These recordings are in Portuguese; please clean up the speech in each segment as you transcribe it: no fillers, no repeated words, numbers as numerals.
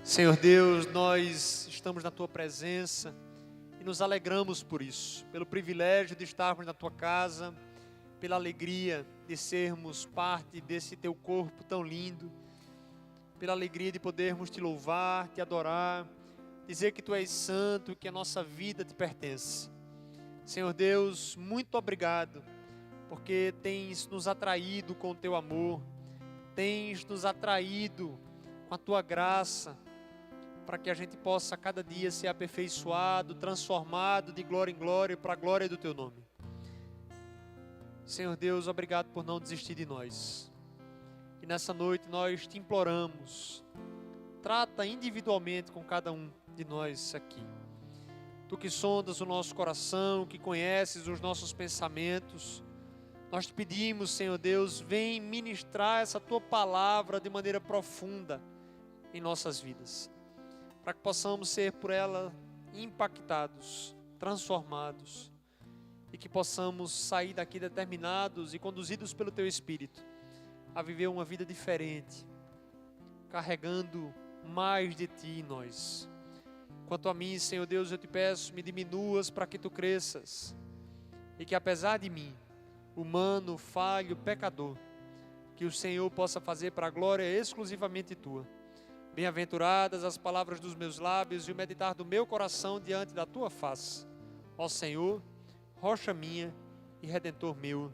Senhor Deus, nós estamos na Tua presença e nos alegramos por isso, pelo privilégio de estarmos na Tua casa, pela alegria de sermos parte desse Teu corpo tão lindo, pela alegria de podermos Te louvar, Te adorar, dizer que Tu és santo, que a nossa vida Te pertence. Senhor Deus, muito obrigado, porque tens nos atraído com o Teu amor, tens nos atraído com a Tua graça, para que a gente possa a cada dia ser aperfeiçoado, transformado de glória em glória, para a glória do Teu nome. Senhor Deus, obrigado por não desistir de nós. E nessa noite nós Te imploramos, trata individualmente com cada um de nós aqui. Tu que sondas o nosso coração, que conheces os nossos pensamentos, nós Te pedimos, Senhor Deus, vem ministrar essa Tua palavra de maneira profunda em nossas vidas, para que possamos ser por ela impactados, transformados, e que possamos sair daqui determinados e conduzidos pelo Teu Espírito a viver uma vida diferente, carregando mais de Ti em nós. Quanto a mim, Senhor Deus, eu Te peço, me diminuas para que Tu cresças, e que apesar de mim, humano, falho, pecador, que o Senhor possa fazer para a glória exclusivamente Tua. Bem-aventuradas as palavras dos meus lábios e o meditar do meu coração diante da Tua face. Ó Senhor, rocha minha e redentor meu.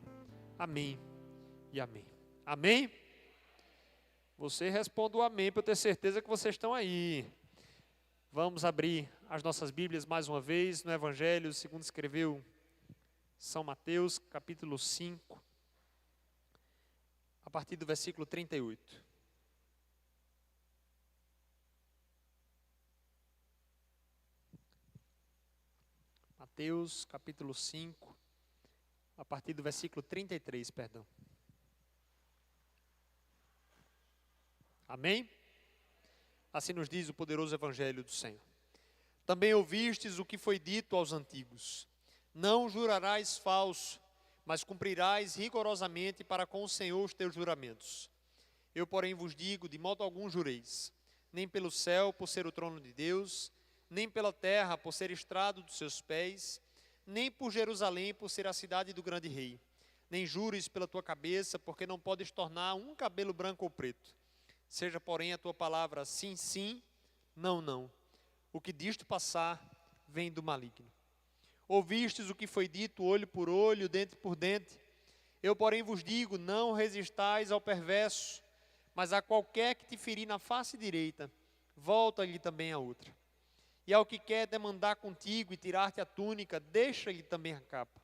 Amém e amém. Amém? Você responde o amém para eu ter certeza que vocês estão aí. Vamos abrir as nossas Bíblias mais uma vez no Evangelho, segundo escreveu São Mateus, capítulo 5, a partir do versículo 38. Mateus, capítulo 5, a partir do versículo 33, perdão. Amém? Assim nos diz o poderoso Evangelho do Senhor. Também ouvistes o que foi dito aos antigos: não jurarás falso, mas cumprirás rigorosamente para com o Senhor os teus juramentos. Eu, porém, vos digo, de modo algum jureis, nem pelo céu, por ser o trono de Deus, nem pela terra, por ser estrado dos seus pés, nem por Jerusalém, por ser a cidade do grande rei. Nem jures pela tua cabeça, porque não podes tornar um cabelo branco ou preto. Seja, porém, a tua palavra sim, sim, não, não. O que disto passar, vem do maligno. Ouvistes o que foi dito, olho por olho, dente por dente. Eu, porém, vos digo, não resistais ao perverso, mas a qualquer que te ferir na face direita, volta-lhe também a outra. E ao que quer demandar contigo e tirar-te a túnica, deixa-lhe também a capa.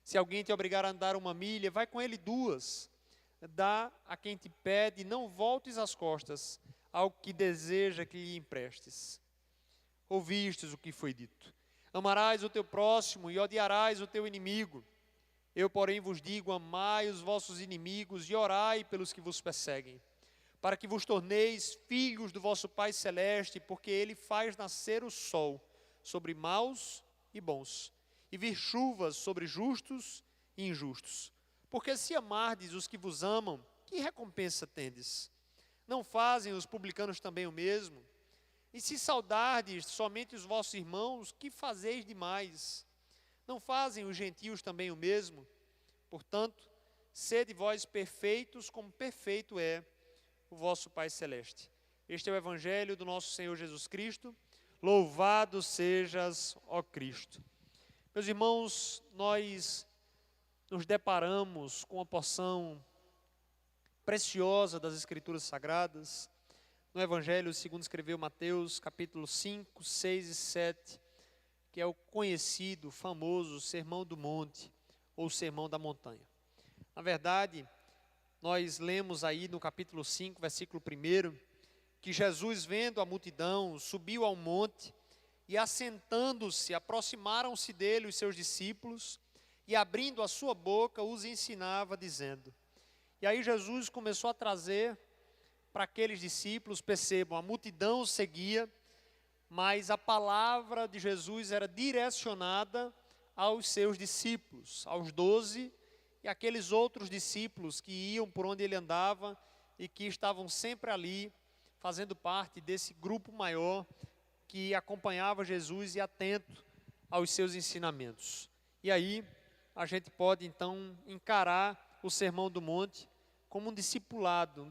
Se alguém te obrigar a andar 1 milha, vai com ele 2. Dá a quem te pede, não voltes as costas ao que deseja que lhe emprestes. Ouvistes o que foi dito: amarás o teu próximo e odiarás o teu inimigo. Eu, porém, vos digo, amai os vossos inimigos e orai pelos que vos perseguem, para que vos torneis filhos do vosso Pai Celeste, porque Ele faz nascer o sol sobre maus e bons, e vir chuvas sobre justos e injustos. Porque se amardes os que vos amam, que recompensa tendes? Não fazem os publicanos também o mesmo? E se saudardes somente os vossos irmãos, que fazeis demais? Não fazem os gentios também o mesmo? Portanto, sede vós perfeitos, como perfeito é o vosso Pai Celeste. Este é o Evangelho do nosso Senhor Jesus Cristo. Louvado sejas, ó Cristo. Meus irmãos, nós nos deparamos com uma porção preciosa das Escrituras Sagradas, no Evangelho segundo escreveu Mateus, capítulo 5, 6 e 7, que é o conhecido, famoso Sermão do Monte, ou Sermão da Montanha. Na verdade, nós lemos aí no capítulo 5, versículo 1, que Jesus, vendo a multidão, subiu ao monte e, assentando-se, aproximaram-se dele os seus discípulos e, abrindo a sua boca, os ensinava, dizendo. E aí Jesus começou a trazer para aqueles discípulos, percebam, a multidão seguia, mas a palavra de Jesus era direcionada aos seus discípulos, aos 12, e aqueles outros discípulos que iam por onde ele andava e que estavam sempre ali fazendo parte desse grupo maior que acompanhava Jesus e atento aos seus ensinamentos. E aí, a gente pode então encarar o Sermão do Monte como um discipulado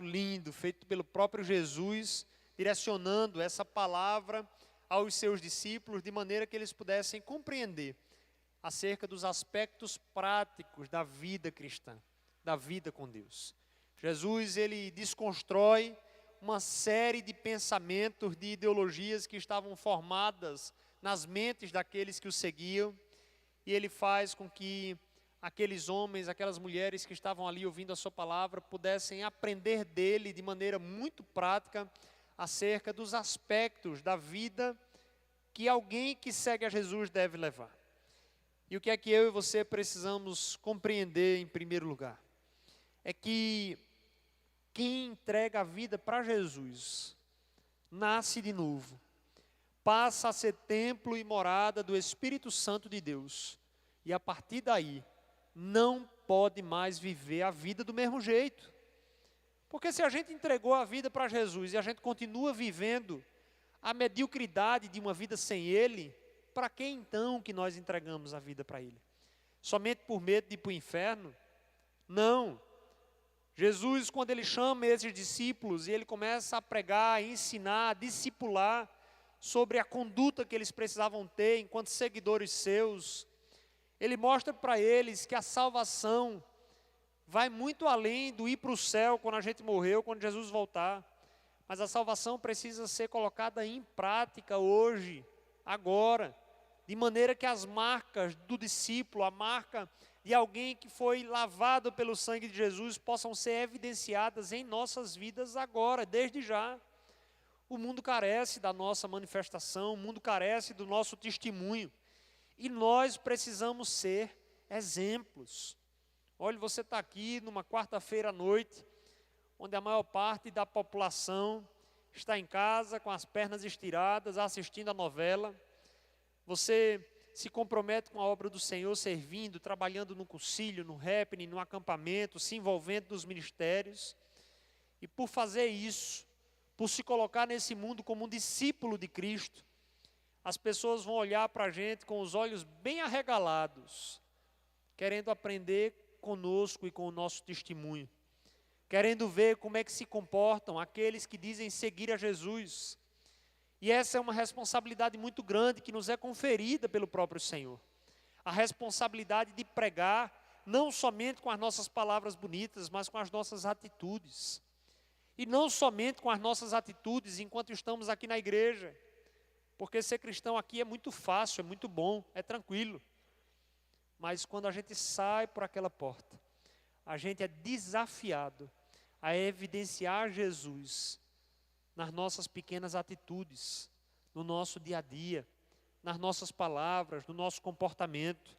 lindo, feito pelo próprio Jesus, direcionando essa palavra aos seus discípulos, de maneira que eles pudessem compreender acerca dos aspectos práticos da vida cristã, da vida com Deus. Jesus, ele desconstrói uma série de pensamentos, de ideologias que estavam formadas nas mentes daqueles que o seguiam, e ele faz com que aqueles homens, aquelas mulheres que estavam ali ouvindo a sua palavra, pudessem aprender dele de maneira muito prática acerca dos aspectos da vida que alguém que segue a Jesus deve levar. E o que é que eu e você precisamos compreender em primeiro lugar? É que quem entrega a vida para Jesus, nasce de novo, passa a ser templo e morada do Espírito Santo de Deus, e a partir daí, não pode mais viver a vida do mesmo jeito. Porque se a gente entregou a vida para Jesus e a gente continua vivendo a mediocridade de uma vida sem Ele, para que então que nós entregamos a vida para Ele? Somente por medo de ir para o inferno? Não. Jesus, quando Ele chama esses discípulos e Ele começa a pregar, a ensinar, a discipular sobre a conduta que eles precisavam ter enquanto seguidores seus, Ele mostra para eles que a salvação vai muito além do ir para o céu quando a gente morreu, quando Jesus voltar. Mas a salvação precisa ser colocada em prática hoje, agora, de maneira que as marcas do discípulo, a marca de alguém que foi lavado pelo sangue de Jesus, possam ser evidenciadas em nossas vidas agora, desde já. O mundo carece da nossa manifestação, o mundo carece do nosso testemunho. E nós precisamos ser exemplos. Olha, você está aqui numa quarta-feira à noite, onde a maior parte da população está em casa, com as pernas estiradas, assistindo a novela. Você se compromete com a obra do Senhor, servindo, trabalhando no concílio, no happening, no acampamento, se envolvendo nos ministérios. E por fazer isso, por se colocar nesse mundo como um discípulo de Cristo, as pessoas vão olhar para a gente com os olhos bem arregalados, querendo aprender conosco e com o nosso testemunho, querendo ver como é que se comportam aqueles que dizem seguir a Jesus. E essa é uma responsabilidade muito grande que nos é conferida pelo próprio Senhor. A responsabilidade de pregar, não somente com as nossas palavras bonitas, mas com as nossas atitudes. E não somente com as nossas atitudes enquanto estamos aqui na igreja, porque ser cristão aqui é muito fácil, é muito bom, é tranquilo. Mas quando a gente sai por aquela porta, a gente é desafiado a evidenciar Jesus nas nossas pequenas atitudes, no nosso dia a dia, nas nossas palavras, no nosso comportamento.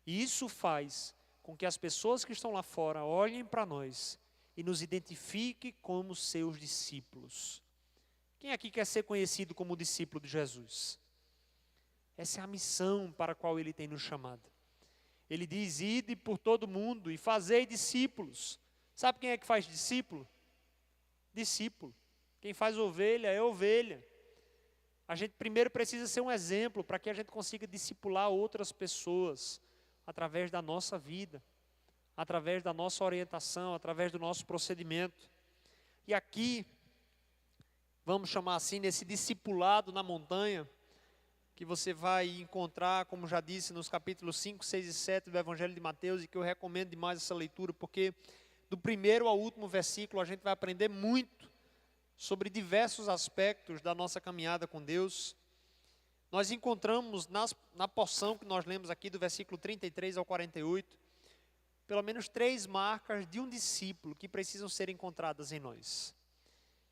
E isso faz com que as pessoas que estão lá fora olhem para nós e nos identifiquem como seus discípulos. Quem aqui quer ser conhecido como discípulo de Jesus? Essa é a missão para a qual Ele tem nos chamado. Ele diz: ide por todo mundo e fazei discípulos. Sabe quem é que faz discípulo? Discípulo. Quem faz ovelha é ovelha. A gente primeiro precisa ser um exemplo para que a gente consiga discipular outras pessoas através da nossa vida, através da nossa orientação, através do nosso procedimento. E aqui, vamos chamar assim, nesse discipulado na montanha, que você vai encontrar, como já disse, nos capítulos 5, 6 e 7 do Evangelho de Mateus, e que eu recomendo demais essa leitura, porque do primeiro ao último versículo a gente vai aprender muito sobre diversos aspectos da nossa caminhada com Deus. Nós encontramos na porção que nós lemos aqui, do versículo 33 ao 48, pelo menos 3 marcas de um discípulo que precisam ser encontradas em nós.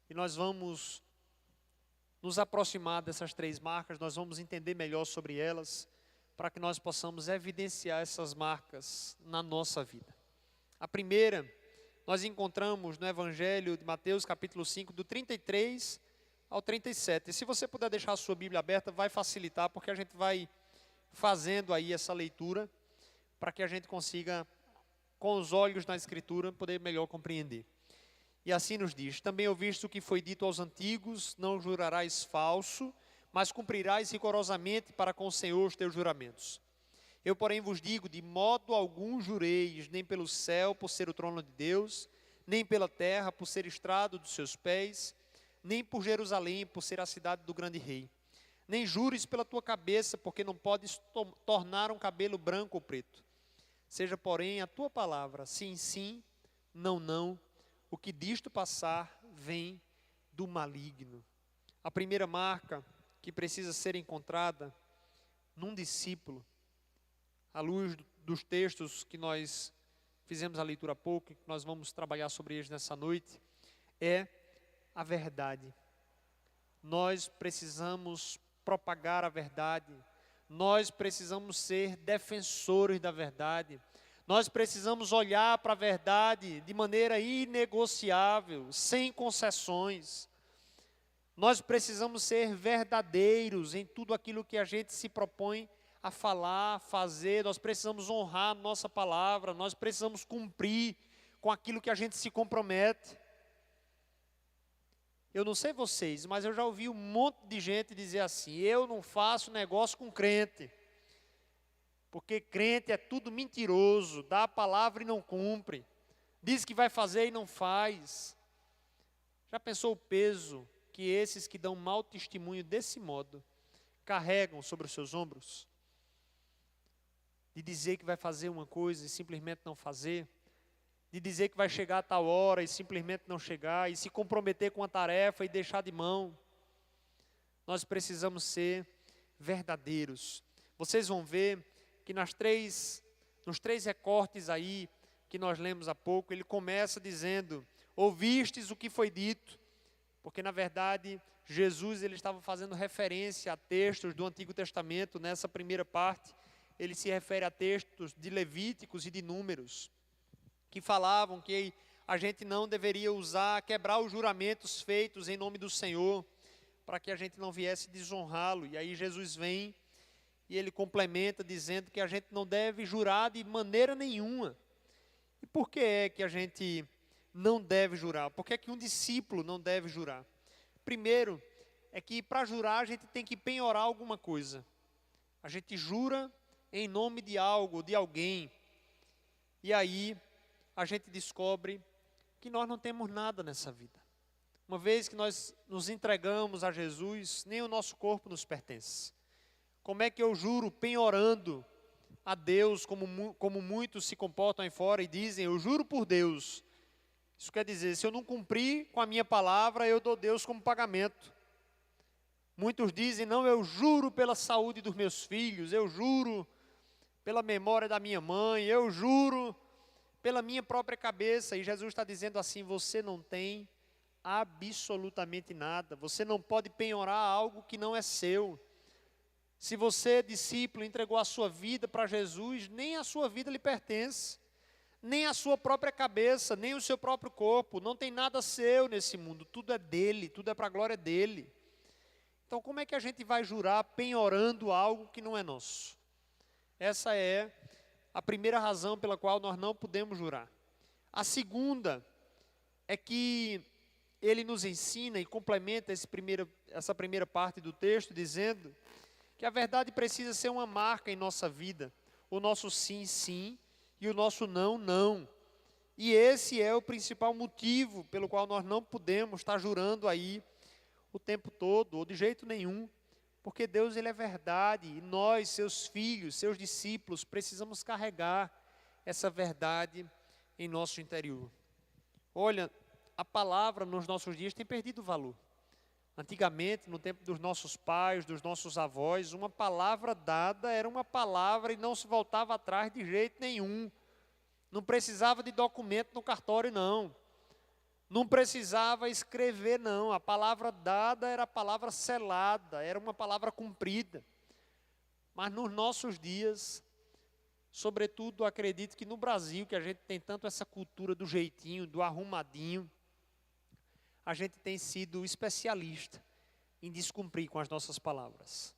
E nós vamos nos aproximar dessas 3 marcas, nós vamos entender melhor sobre elas, para que nós possamos evidenciar essas marcas na nossa vida. A primeira, nós encontramos no Evangelho de Mateus, capítulo 5, do 33 ao 37. E se você puder deixar a sua Bíblia aberta, vai facilitar, porque a gente vai fazendo aí essa leitura, para que a gente consiga, com os olhos na Escritura, poder melhor compreender. E assim nos diz: também ouviste o que foi dito aos antigos, não jurarás falso, mas cumprirás rigorosamente para com o Senhor os teus juramentos. Eu, porém, vos digo, de modo algum jureis, nem pelo céu, por ser o trono de Deus, nem pela terra, por ser estrado dos seus pés, nem por Jerusalém, por ser a cidade do grande rei. Nem jures pela tua cabeça, porque não podes tornar um cabelo branco ou preto. Seja, porém, a tua palavra, sim, sim, não, não. O que disto passar vem do maligno. A primeira marca que precisa ser encontrada num discípulo, à luz dos textos que nós fizemos a leitura há pouco, que nós vamos trabalhar sobre eles nessa noite, é a verdade. Nós precisamos propagar a verdade. Nós precisamos ser defensores da verdade. Nós precisamos olhar para a verdade de maneira inegociável, sem concessões. Nós precisamos ser verdadeiros em tudo aquilo que a gente se propõe a falar, a fazer. Nós precisamos honrar a nossa palavra, nós precisamos cumprir com aquilo que a gente se compromete. Eu não sei vocês, mas eu já ouvi um monte de gente dizer assim: eu não faço negócio com crente, porque crente é tudo mentiroso, dá a palavra e não cumpre, diz que vai fazer e não faz. Já pensou o peso que esses que dão mau testemunho desse modo carregam sobre os seus ombros? De dizer que vai fazer uma coisa e simplesmente não fazer, de dizer que vai chegar a tal hora e simplesmente não chegar, e se comprometer com a tarefa e deixar de mão. Nós precisamos ser verdadeiros. Vocês vão ver que nos três recortes aí que nós lemos há pouco, ele começa dizendo: ouvistes o que foi dito, porque na verdade Jesus ele estava fazendo referência a textos do Antigo Testamento. Nessa primeira parte ele se refere a textos de Levíticos e de Números, que falavam que a gente não deveria quebrar os juramentos feitos em nome do Senhor, para que a gente não viesse desonrá-lo. E aí Jesus vem e ele complementa dizendo que a gente não deve jurar de maneira nenhuma. E por que é que a gente não deve jurar? Por que é que um discípulo não deve jurar? Primeiro, é que para jurar a gente tem que penhorar alguma coisa. A gente jura em nome de algo, de alguém. E aí a gente descobre que nós não temos nada nessa vida. Uma vez que nós nos entregamos a Jesus, nem o nosso corpo nos pertence. Como é que eu juro penhorando a Deus, como muitos se comportam aí fora e dizem: eu juro por Deus. Isso quer dizer, se eu não cumprir com a minha palavra, eu dou Deus como pagamento. Muitos dizem: não, eu juro pela saúde dos meus filhos, eu juro pela memória da minha mãe, eu juro pela minha própria cabeça. E Jesus está dizendo assim: você não tem absolutamente nada, você não pode penhorar algo que não é seu. Se você, discípulo, entregou a sua vida para Jesus, nem a sua vida lhe pertence, nem a sua própria cabeça, nem o seu próprio corpo, não tem nada seu nesse mundo, tudo é dele, tudo é para a glória dele. Então como é que a gente vai jurar penhorando algo que não é nosso? Essa é a primeira razão pela qual nós não podemos jurar. A segunda é que ele nos ensina e complementa essa primeira parte do texto, dizendo que a verdade precisa ser uma marca em nossa vida. O nosso sim, sim, e o nosso não, não. E esse é o principal motivo pelo qual nós não podemos estar jurando aí o tempo todo, ou de jeito nenhum. Porque Deus ele é verdade, e nós, seus filhos, seus discípulos, precisamos carregar essa verdade em nosso interior. Olha, a palavra nos nossos dias tem perdido valor. Antigamente, no tempo dos nossos pais, dos nossos avós, uma palavra dada era uma palavra e não se voltava atrás de jeito nenhum. Não precisava de documento no cartório, não. Não precisava escrever, não. A palavra dada era a palavra selada, era uma palavra cumprida. Mas nos nossos dias, sobretudo, acredito que no Brasil, que a gente tem tanto essa cultura do jeitinho, do arrumadinho, a gente tem sido especialista em descumprir com as nossas palavras.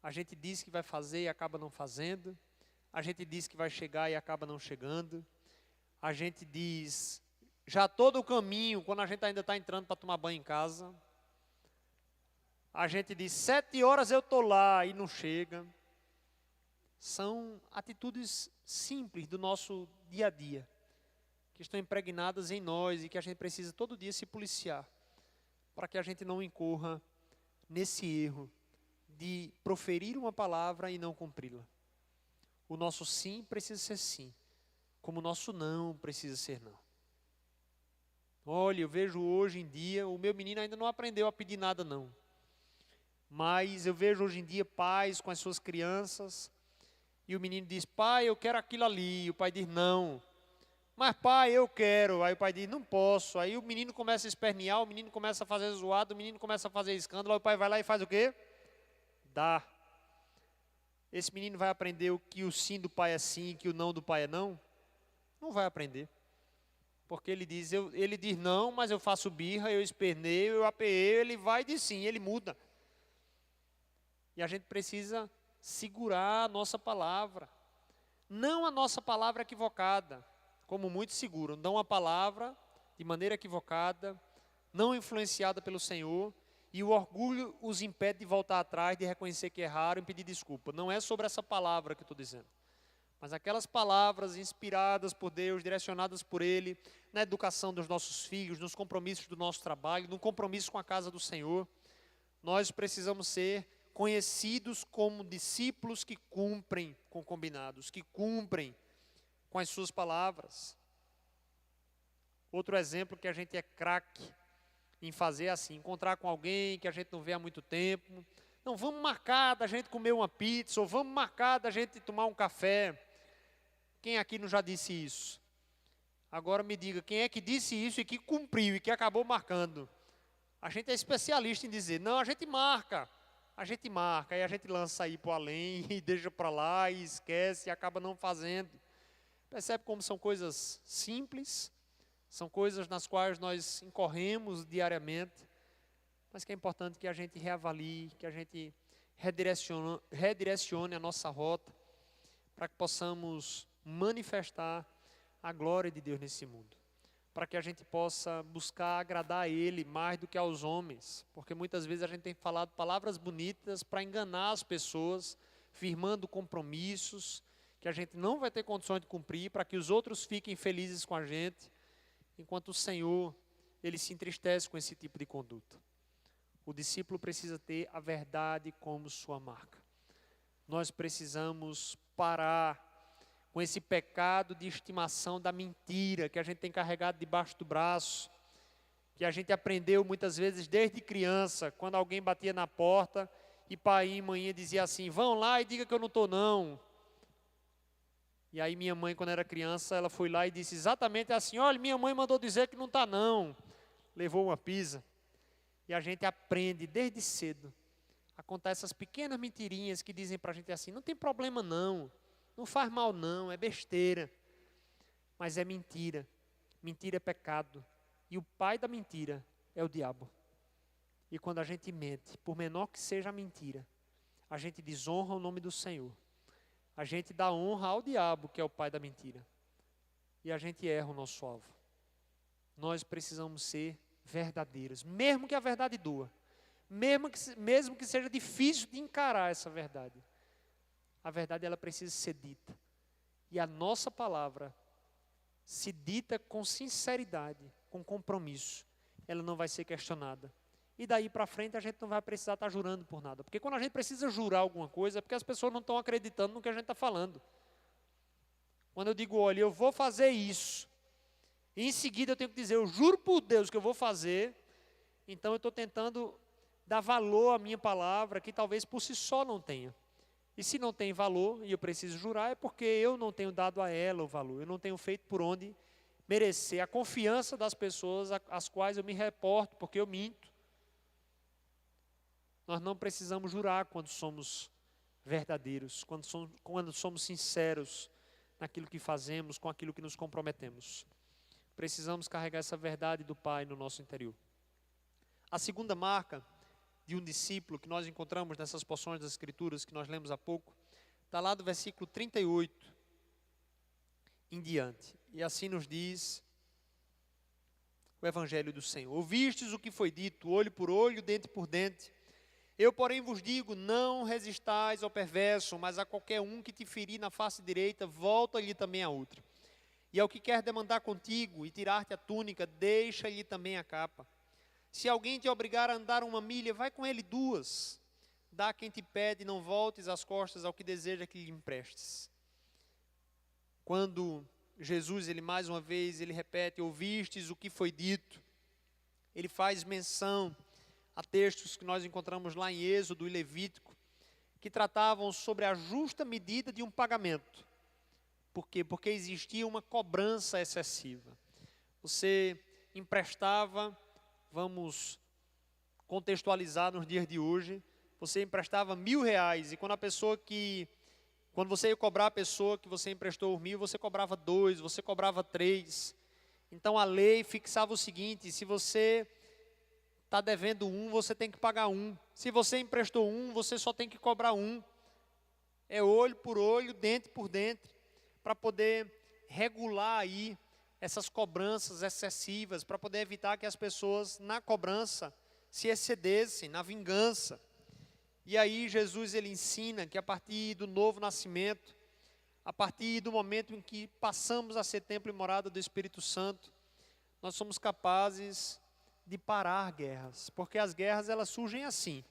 A gente diz que vai fazer e acaba não fazendo. A gente diz que vai chegar e acaba não chegando. A gente diz já todo o caminho, quando a gente ainda está entrando para tomar banho em casa, a gente diz, 7 horas eu estou lá e não chega. São atitudes simples do nosso dia a dia, que estão impregnadas em nós e que a gente precisa todo dia se policiar, para que a gente não incorra nesse erro de proferir uma palavra e não cumpri-la. O nosso sim precisa ser sim, como o nosso não precisa ser não. Olha, eu vejo hoje em dia, o meu menino ainda não aprendeu a pedir nada não. Mas eu vejo hoje em dia pais com as suas crianças, e o menino diz, pai, eu quero aquilo ali, e o pai diz, não. Mas pai, eu quero, aí o pai diz, não posso. Aí o menino começa a espernear, o menino começa a fazer zoado, o menino começa a fazer escândalo, aí o pai vai lá e faz o quê? Dá. Esse menino vai aprender que o sim do pai é sim, que o não do pai é não? Não vai aprender. Porque ele diz não, mas eu faço birra, eu esperneio, eu apeeio, ele vai e diz sim, ele muda. E a gente precisa segurar a nossa palavra. Não a nossa palavra equivocada, como muitos seguram. Dão a palavra de maneira equivocada, não influenciada pelo Senhor, e o orgulho os impede de voltar atrás, de reconhecer que erraram e pedir desculpa. Não é sobre essa palavra que eu estou dizendo. Mas aquelas palavras inspiradas por Deus, direcionadas por Ele, na educação dos nossos filhos, nos compromissos do nosso trabalho, no compromisso com a casa do Senhor, nós precisamos ser conhecidos como discípulos que cumprem com combinados, que cumprem com as suas palavras. Outro exemplo que a gente é craque em fazer assim, encontrar com alguém que a gente não vê há muito tempo, não, vamos marcar da gente comer uma pizza, ou vamos marcar da gente tomar um café. Quem aqui não já disse isso? Agora me diga, quem é que disse isso e que cumpriu e que acabou marcando? A gente é especialista em dizer, não, a gente marca, e a gente lança aí para o além, e deixa para lá, e esquece, e acaba não fazendo. Percebe como são coisas simples, são coisas nas quais nós incorremos diariamente, mas que é importante que a gente reavalie, que a gente redirecione a nossa rota, para que possamos manifestar a glória de Deus nesse mundo. Para que a gente possa buscar agradar a Ele mais do que aos homens. Porque muitas vezes a gente tem falado palavras bonitas para enganar as pessoas, firmando compromissos que a gente não vai ter condições de cumprir, para que os outros fiquem felizes com a gente, enquanto o Senhor, Ele se entristece com esse tipo de conduta. O discípulo precisa ter a verdade como sua marca. Nós precisamos parar com esse pecado de estimação da mentira que a gente tem carregado debaixo do braço, que a gente aprendeu muitas vezes desde criança, quando alguém batia na porta e pai e mãe dizia assim, vão lá e diga que eu não estou não. E aí minha mãe, quando era criança, ela foi lá e disse exatamente assim, olha, minha mãe mandou dizer que não está não. Levou uma pisa. E a gente aprende desde cedo a contar essas pequenas mentirinhas que dizem para a gente assim, não tem problema não. Não faz mal não, é besteira. Mas é mentira. Mentira é pecado. E o pai da mentira é o diabo. E quando a gente mente, por menor que seja a mentira, a gente desonra o nome do Senhor. A gente dá honra ao diabo, que é o pai da mentira. E a gente erra o nosso alvo. Nós precisamos ser verdadeiros, mesmo que a verdade doa. Mesmo que seja difícil de encarar essa verdade. A verdade ela precisa ser dita. E a nossa palavra, se dita com sinceridade, com compromisso, ela não vai ser questionada. E daí para frente a gente não vai precisar estar jurando por nada. Porque quando a gente precisa jurar alguma coisa, é porque as pessoas não estão acreditando no que a gente está falando. Quando eu digo, olha, eu vou fazer isso, e em seguida eu tenho que dizer, eu juro por Deus que eu vou fazer, então eu estou tentando dar valor à minha palavra, que talvez por si só não tenha. E se não tem valor, e eu preciso jurar, é porque eu não tenho dado a ela o valor. Eu não tenho feito por onde merecer a confiança das pessoas às quais eu me reporto, porque eu minto. Nós não precisamos jurar quando somos verdadeiros, quando somos sinceros naquilo que fazemos, com aquilo que nos comprometemos. Precisamos carregar essa verdade do Pai no nosso interior. A segunda marca de um discípulo que nós encontramos nessas porções das Escrituras que nós lemos há pouco, está lá do versículo 38 em diante. E assim nos diz o evangelho do Senhor. Ouvistes o que foi dito, olho por olho, dente por dente. Eu, porém, vos digo, não resistais ao perverso, mas a qualquer um que te ferir na face direita, volta-lhe também a outra. E ao que quer demandar contigo e tirar-te a túnica, deixa-lhe também a capa. Se alguém te obrigar a andar 1 milha, vai com ele 2. Dá quem te pede, não voltes as costas ao que deseja que lhe emprestes. Quando Jesus, mais uma vez, ele repete, ouvistes o que foi dito, ele faz menção a textos que nós encontramos lá em Êxodo e Levítico, que tratavam sobre a justa medida de um pagamento. Por quê? Porque existia uma cobrança excessiva. Você emprestava, vamos contextualizar nos dias de hoje, você emprestava R$1.000 e quando você ia cobrar a pessoa que você emprestou os 1.000, você cobrava 2, você cobrava 3. Então a lei fixava o seguinte, se você está devendo 1, você tem que pagar 1. Se você emprestou 1, você só tem que cobrar 1. É olho por olho, dente por dente, para poder regular aí essas cobranças excessivas, para poder evitar que as pessoas na cobrança se excedessem, na vingança. E aí Jesus ele ensina que a partir do novo nascimento, a partir do momento em que passamos a ser templo e morada do Espírito Santo, nós somos capazes de parar guerras, porque as guerras elas surgem assim.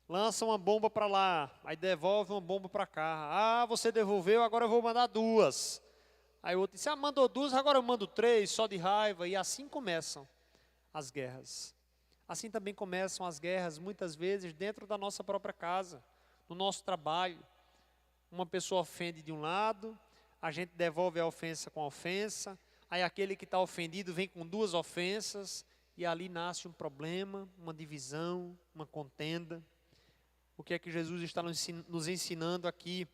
Lança uma bomba para lá, aí devolve uma bomba para cá. Ah, você devolveu, agora eu vou mandar 2. Aí o outro disse, mandou 2, agora eu mando 3, só de raiva. E assim começam as guerras. Assim também começam as guerras, muitas vezes, dentro da nossa própria casa, no nosso trabalho. Uma pessoa ofende de um lado, a gente devolve a ofensa com a ofensa, aí aquele que está ofendido vem com 2 ofensas, e ali nasce um problema, uma divisão, uma contenda. O que é que Jesus está nos ensinando aqui?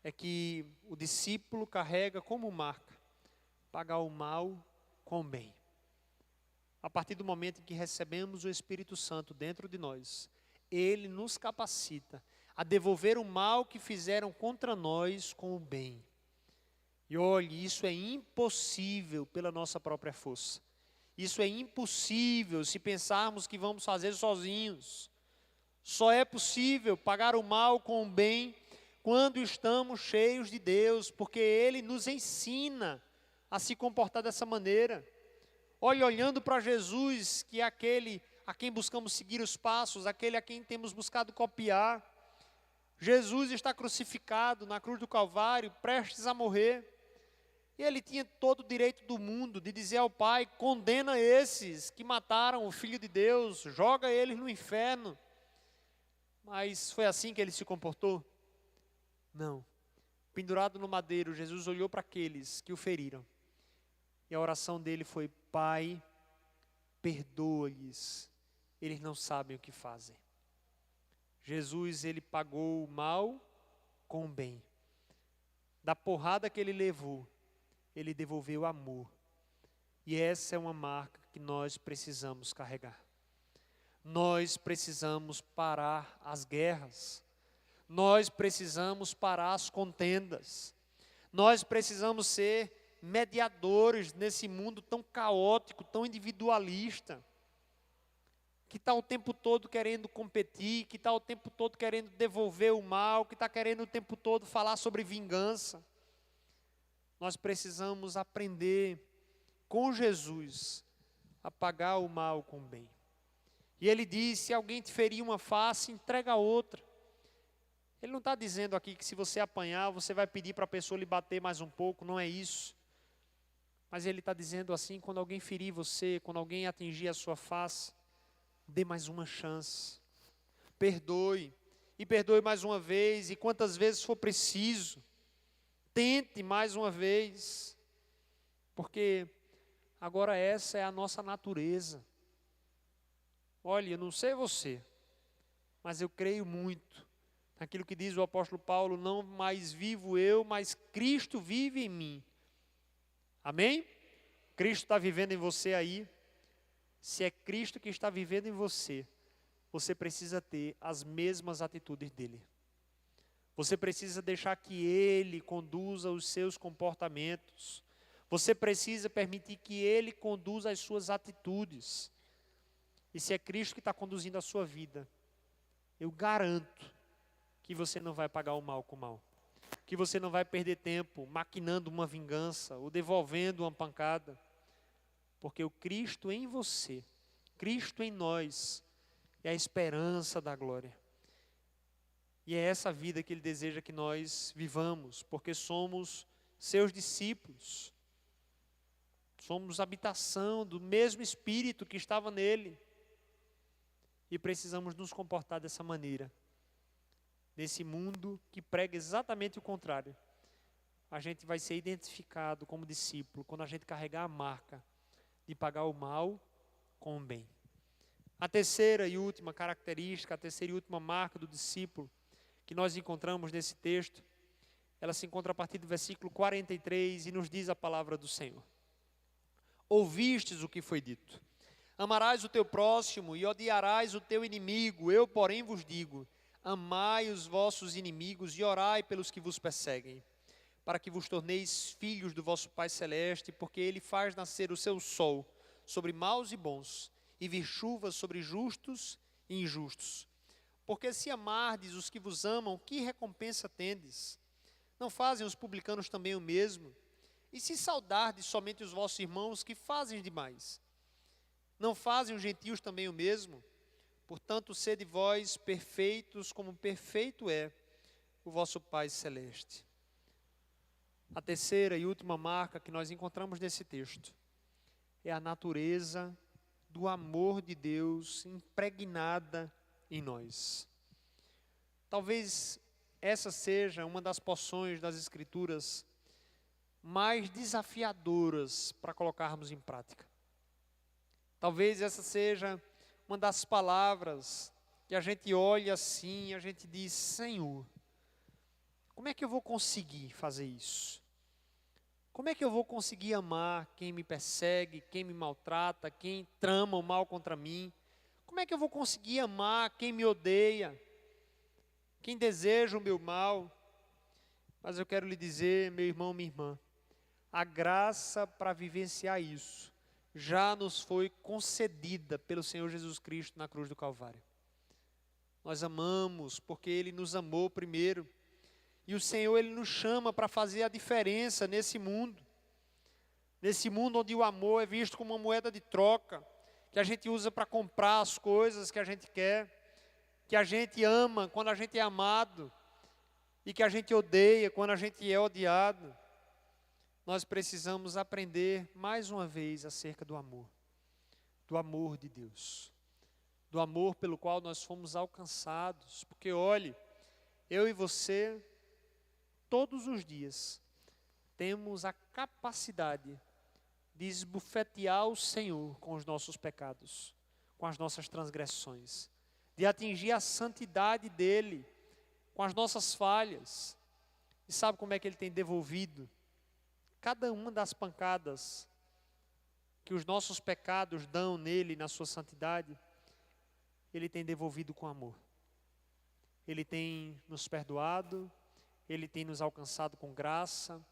É que o discípulo carrega como marca pagar o mal com o bem. A partir do momento em que recebemos o Espírito Santo dentro de nós, ele nos capacita a devolver o mal que fizeram contra nós com o bem. E olhe, isso é impossível pela nossa própria força. Isso é impossível se pensarmos que vamos fazer sozinhos. Só é possível pagar o mal com o bem quando estamos cheios de Deus, porque Ele nos ensina a se comportar dessa maneira. Olhe, olhando para Jesus, que é aquele a quem buscamos seguir os passos, aquele a quem temos buscado copiar. Jesus está crucificado na cruz do Calvário, prestes a morrer. E ele tinha todo o direito do mundo de dizer ao Pai, condena esses que mataram o Filho de Deus, joga eles no inferno. Mas foi assim que ele se comportou? Não. Pendurado no madeiro, Jesus olhou para aqueles que o feriram. E a oração dele foi, Pai, perdoa-lhes, eles não sabem o que fazem. Jesus, ele pagou o mal com o bem. Da porrada que ele levou, ele devolveu amor. E essa é uma marca que nós precisamos carregar. Nós precisamos parar as guerras. Nós precisamos parar as contendas. Nós precisamos ser mediadores nesse mundo tão caótico, tão individualista, que está o tempo todo querendo competir, que está o tempo todo querendo devolver o mal, que está querendo o tempo todo falar sobre vingança. Nós precisamos aprender com Jesus a pagar o mal com o bem. E ele diz, se alguém te ferir uma face, entrega a outra. Ele não está dizendo aqui que se você apanhar, você vai pedir para a pessoa lhe bater mais um pouco, não é isso. Mas ele está dizendo assim, quando alguém ferir você, quando alguém atingir a sua face, dê mais uma chance. Perdoe. E perdoe mais uma vez, e quantas vezes for preciso. Tente mais uma vez. Porque agora essa é a nossa natureza. Olha, eu não sei você, mas eu creio muito naquilo que diz o apóstolo Paulo, não mais vivo eu, mas Cristo vive em mim. Amém? Cristo está vivendo em você aí. Se é Cristo que está vivendo em você, você precisa ter as mesmas atitudes dele. Você precisa deixar que ele conduza os seus comportamentos. Você precisa permitir que Ele conduza as suas atitudes. E se é Cristo que está conduzindo a sua vida, eu garanto que você não vai pagar o mal com o mal. Que você não vai perder tempo maquinando uma vingança ou devolvendo uma pancada. Porque o Cristo em você, Cristo em nós, é a esperança da glória. E é essa vida que Ele deseja que nós vivamos, porque somos seus discípulos. Somos habitação do mesmo Espírito que estava nele. E precisamos nos comportar dessa maneira. Nesse mundo que prega exatamente o contrário. A gente vai ser identificado como discípulo quando a gente carregar a marca de pagar o mal com o bem. A terceira e última característica, a terceira e última marca do discípulo que nós encontramos nesse texto, ela se encontra a partir do versículo 43 e nos diz a palavra do Senhor. Ouvistes o que foi dito: amarás o teu próximo e odiarás o teu inimigo. Eu, porém, vos digo: amai os vossos inimigos e orai pelos que vos perseguem, para que vos torneis filhos do vosso Pai Celeste, porque Ele faz nascer o seu sol sobre maus e bons, e vir chuva sobre justos e injustos. Porque se amardes os que vos amam, que recompensa tendes? Não fazem os publicanos também o mesmo? E se saudardes somente os vossos irmãos, que fazem demais? Não fazem os gentios também o mesmo? Portanto, sede vós perfeitos, como perfeito é o vosso Pai Celeste. A terceira e última marca que nós encontramos nesse texto é a natureza do amor de Deus impregnada em nós. Talvez essa seja uma das porções das Escrituras mais desafiadoras para colocarmos em prática. Talvez essa seja uma das palavras que a gente olha assim e a gente diz: Senhor, como é que eu vou conseguir fazer isso? Como é que eu vou conseguir amar quem me persegue, quem me maltrata, quem trama o mal contra mim? Como é que eu vou conseguir amar quem me odeia, quem deseja o meu mal? Mas eu quero lhe dizer, meu irmão, minha irmã, a graça para vivenciar isso já nos foi concedida pelo Senhor Jesus Cristo na cruz do Calvário. Nós amamos porque Ele nos amou primeiro. E o Senhor, Ele nos chama para fazer a diferença nesse mundo. Nesse mundo onde o amor é visto como uma moeda de troca, que a gente usa para comprar as coisas que a gente quer, que a gente ama quando a gente é amado, e que a gente odeia quando a gente é odiado. Nós precisamos aprender mais uma vez acerca do amor de Deus, do amor pelo qual nós fomos alcançados. Porque olhe, eu e você, todos os dias, temos a capacidade de esbofetear o Senhor com os nossos pecados, com as nossas transgressões, de atingir a santidade dEle com as nossas falhas. E sabe como é que Ele tem devolvido cada uma das pancadas que os nossos pecados dão nele, na sua santidade? Ele tem devolvido com amor. Ele tem nos perdoado, Ele tem nos alcançado com graça.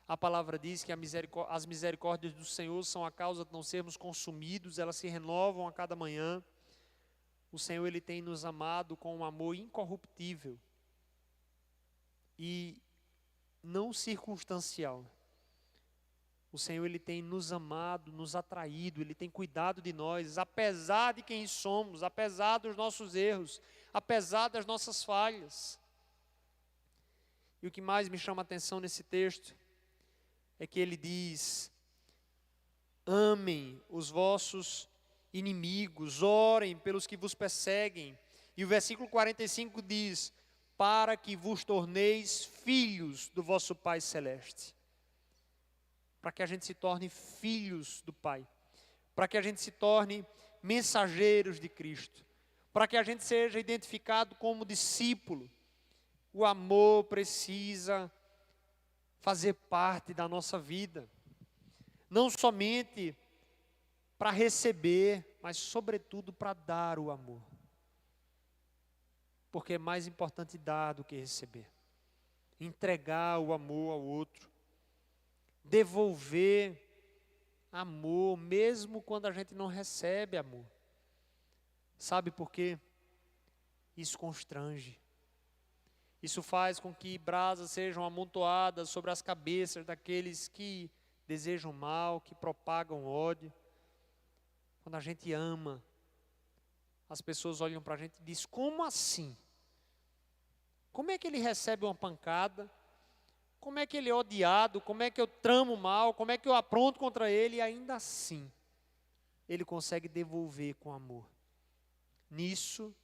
A palavra diz que as misericórdias do Senhor são a causa de não sermos consumidos, elas se renovam a cada manhã. O Senhor, Ele tem nos amado com um amor incorruptível e não circunstancial. O Senhor, Ele tem nos amado, nos atraído, Ele tem cuidado de nós, apesar de quem somos, apesar dos nossos erros, apesar das nossas falhas. E o que mais me chama a atenção nesse texto é que ele diz: amem os vossos inimigos, orem pelos que vos perseguem. E o versículo 45 diz: para que vos torneis filhos do vosso Pai Celeste. Para que a gente se torne filhos do Pai, para que a gente se torne mensageiros de Cristo, para que a gente seja identificado como discípulo. O amor precisa fazer parte da nossa vida, não somente para receber, mas sobretudo para dar o amor, porque é mais importante dar do que receber, entregar o amor ao outro. devolver amor, mesmo quando a gente não recebe amor. Sabe por quê? Isso constrange. Isso faz com que brasas sejam amontoadas sobre as cabeças daqueles que desejam mal, que propagam ódio. Quando a gente ama, as pessoas olham para a gente e dizem: como assim? Como é que ele recebe uma pancada? Como é que ele é odiado? Como é que eu tramo mal? Como é que eu apronto contra ele? E ainda assim, ele consegue devolver com amor. Nisso,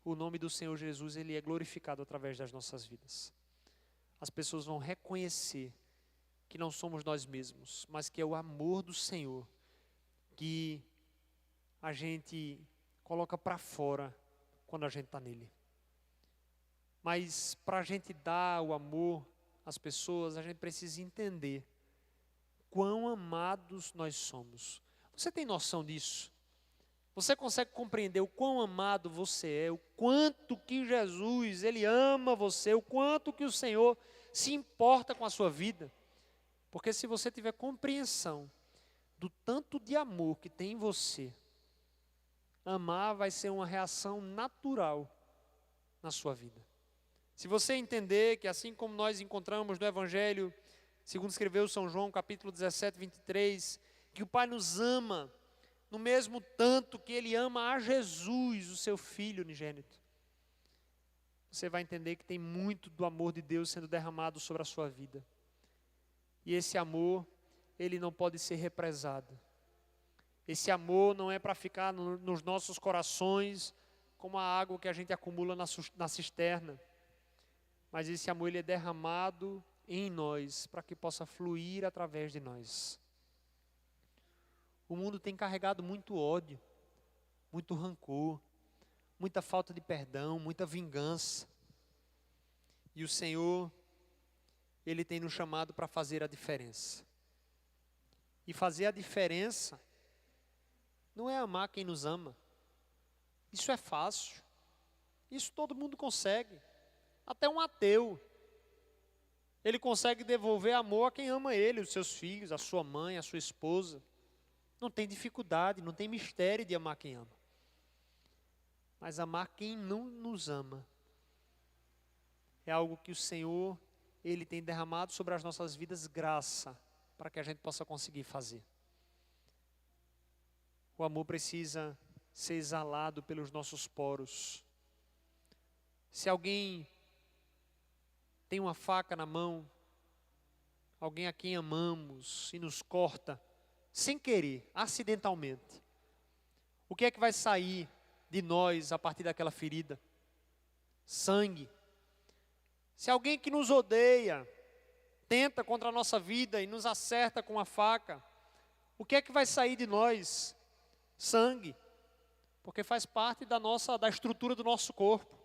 o nome do Senhor Jesus, ele é glorificado através das nossas vidas. As pessoas vão reconhecer que não somos nós mesmos, mas que é o amor do Senhor que a gente coloca para fora quando a gente está nele. Mas para a gente dar o amor às pessoas, a gente precisa entender quão amados nós somos. Você tem noção disso? Você consegue compreender o quão amado você é, o quanto que Jesus, Ele ama você, o quanto que o Senhor se importa com a sua vida? Porque se você tiver compreensão do tanto de amor que tem em você, amar vai ser uma reação natural na sua vida. Se você entender que assim como nós encontramos no Evangelho, segundo escreveu São João, capítulo 17, 23, que o Pai nos ama no mesmo tanto que Ele ama a Jesus, o seu Filho unigênito, você vai entender que tem muito do amor de Deus sendo derramado sobre a sua vida. E esse amor, ele não pode ser represado. Esse amor não é para ficar nos nossos corações como a água que a gente acumula na cisterna. Mas esse amor, ele é derramado em nós para que possa fluir através de nós. O mundo tem carregado muito ódio, muito rancor, muita falta de perdão, muita vingança. E o Senhor, Ele tem nos chamado para fazer a diferença. E fazer a diferença não é amar quem nos ama. Isso é fácil. Isso todo mundo consegue. Até um ateu. Ele consegue devolver amor a quem ama ele, os seus filhos, a sua mãe, a sua esposa. Não tem dificuldade, não tem mistério de amar quem ama. Mas amar quem não nos ama é algo que o Senhor, Ele tem derramado sobre as nossas vidas graça, para que a gente possa conseguir fazer. O amor precisa ser exalado pelos nossos poros. Se alguém tem uma faca na mão, alguém a quem amamos e nos corta, sem querer, acidentalmente, o que é que vai sair de nós a partir daquela ferida? Sangue. Se alguém que nos odeia tenta contra a nossa vida e nos acerta com a faca, o que é que vai sair de nós? Sangue. Porque faz parte da estrutura do nosso corpo,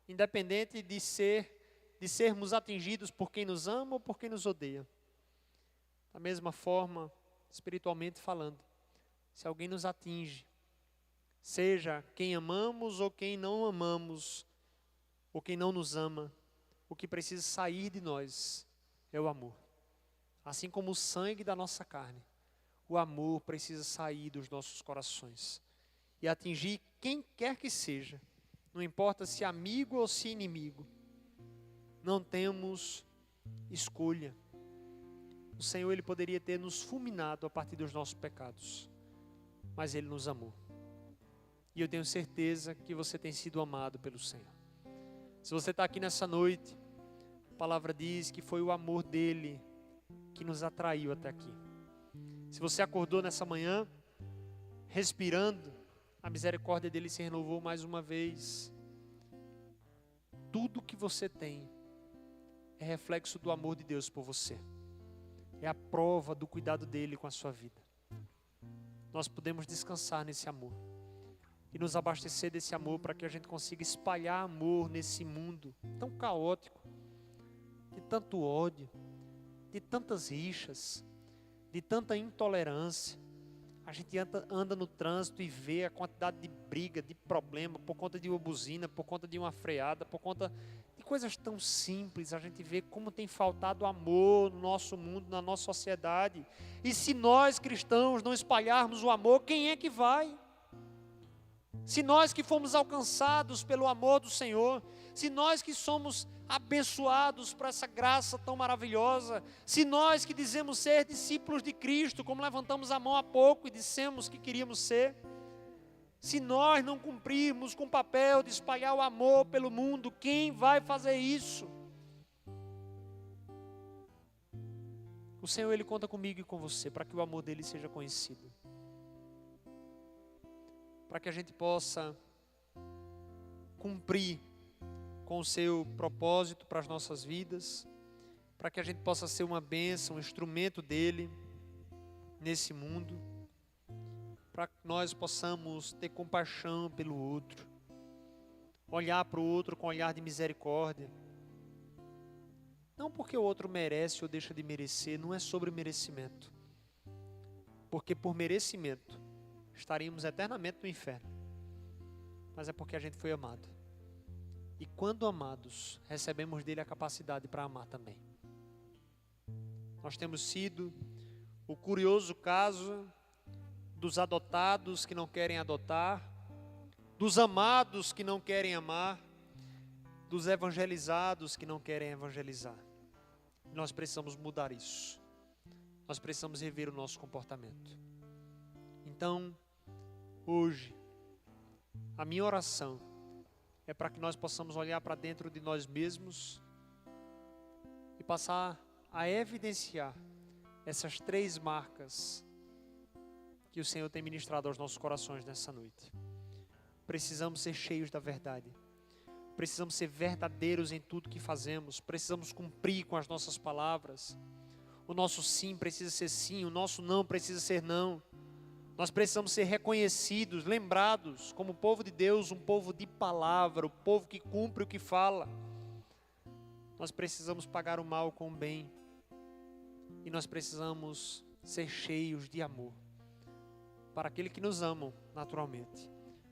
independente de sermos atingidos por quem nos ama ou por quem nos odeia. Da mesma forma, espiritualmente falando, se alguém nos atinge, seja quem amamos ou quem não amamos, ou quem não nos ama, o que precisa sair de nós é o amor. Assim como o sangue da nossa carne, o amor precisa sair dos nossos corações e atingir quem quer que seja, não importa se amigo ou se inimigo. Não temos escolha. O Senhor, Ele poderia ter nos fulminado a partir dos nossos pecados, mas Ele nos amou. E eu tenho certeza que você tem sido amado pelo Senhor. Se você está aqui nessa noite, a palavra diz que foi o amor dEle que nos atraiu até aqui. Se você acordou nessa manhã, respirando, a misericórdia dEle se renovou mais uma vez. Tudo que você tem é reflexo do amor de Deus por você. É a prova do cuidado dEle com a sua vida. Nós podemos descansar nesse amor e nos abastecer desse amor para que a gente consiga espalhar amor nesse mundo tão caótico, de tanto ódio, de tantas rixas, de tanta intolerância. A gente anda no trânsito e vê a quantidade de briga, de problema, por conta de uma buzina, por conta de uma freada, por conta de coisas tão simples, a gente vê como tem faltado amor no nosso mundo, na nossa sociedade. E se nós cristãos não espalharmos o amor, quem é que vai? Se nós que fomos alcançados pelo amor do Senhor, se nós que somos abençoados por essa graça tão maravilhosa, se nós que dizemos ser discípulos de Cristo, como levantamos a mão há pouco e dissemos que queríamos ser, se nós não cumprirmos com o papel de espalhar o amor pelo mundo, quem vai fazer isso? O Senhor, Ele conta comigo e com você, para que o amor dEle seja conhecido. Para que a gente possa cumprir com o seu propósito para as nossas vidas, para que a gente possa ser uma bênção, um instrumento dEle nesse mundo, para que nós possamos ter compaixão pelo outro, olhar para o outro com um olhar de misericórdia, não porque o outro merece ou deixa de merecer, não é sobre merecimento, porque por merecimento estaríamos eternamente no inferno, mas é porque a gente foi amado, e quando amados, recebemos dele a capacidade para amar também. Nós temos sido o curioso caso dos adotados que não querem adotar, dos amados que não querem amar, dos evangelizados que não querem evangelizar. Nós precisamos mudar isso. Nós precisamos rever o nosso comportamento. Então, hoje, a minha oração é para que nós possamos olhar para dentro de nós mesmos e passar a evidenciar essas 3 marcas que o Senhor tem ministrado aos nossos corações nessa noite. Precisamos ser cheios da verdade. Precisamos ser verdadeiros em tudo que fazemos. Precisamos cumprir com as nossas palavras. O nosso sim precisa ser sim, o nosso não precisa ser não. Nós precisamos ser reconhecidos, lembrados como povo de Deus, um povo de palavra, o povo que cumpre o que fala. Nós precisamos pagar o mal com o bem. E nós precisamos ser cheios de amor. Para aqueles que nos amam, naturalmente,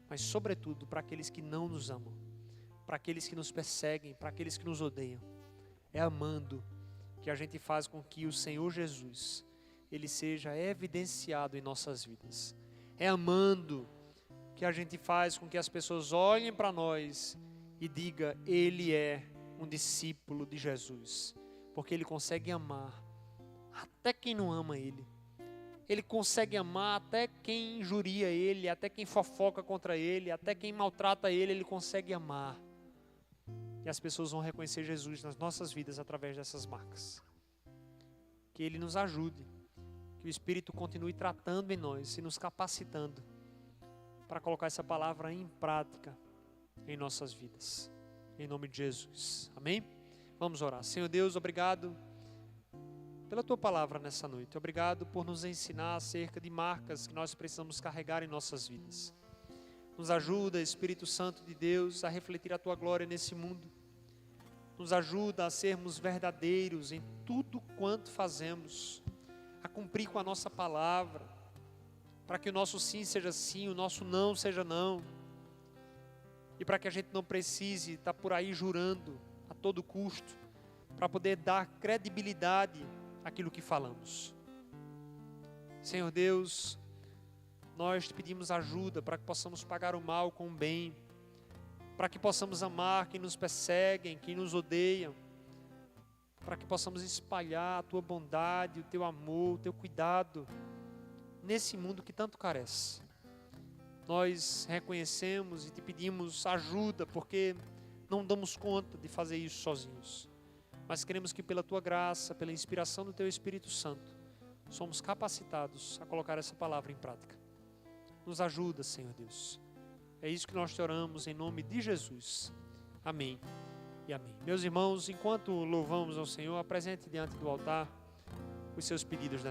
mas sobretudo para aqueles que não nos amam, para aqueles que nos perseguem, para aqueles que nos odeiam. É amando que a gente faz com que o Senhor Jesus, Ele seja evidenciado em nossas vidas. É amando que a gente faz com que as pessoas olhem para nós e digam, Ele é um discípulo de Jesus, porque Ele consegue amar até quem não ama Ele. Ele consegue amar até quem injuria Ele, até quem fofoca contra Ele, até quem maltrata Ele, Ele consegue amar. E as pessoas vão reconhecer Jesus nas nossas vidas através dessas marcas. Que Ele nos ajude, que o Espírito continue tratando em nós e nos capacitando para colocar essa palavra em prática em nossas vidas. Em nome de Jesus. Amém? Vamos orar. Senhor Deus, obrigado pela Tua palavra nessa noite. Obrigado por nos ensinar acerca de marcas que nós precisamos carregar em nossas vidas. Nos ajuda, Espírito Santo de Deus, a refletir a Tua glória nesse mundo. Nos ajuda a sermos verdadeiros em tudo quanto fazemos, a cumprir com a nossa palavra, para que o nosso sim seja sim, o nosso não seja não, e para que a gente não precise estar por aí jurando a todo custo, para poder dar credibilidade aquilo que falamos. Senhor Deus, nós te pedimos ajuda para que possamos pagar o mal com o bem, para que possamos amar quem nos perseguem, quem nos odeiam, para que possamos espalhar a Tua bondade, o Teu amor, o Teu cuidado, nesse mundo que tanto carece. Nós reconhecemos e te pedimos ajuda, porque não damos conta de fazer isso sozinhos. Mas queremos que pela Tua graça, pela inspiração do Teu Espírito Santo, somos capacitados a colocar essa palavra em prática. Nos ajuda, Senhor Deus. É isso que nós te oramos em nome de Jesus. Amém e amém. Meus irmãos, enquanto louvamos ao Senhor, apresente diante do altar os seus pedidos.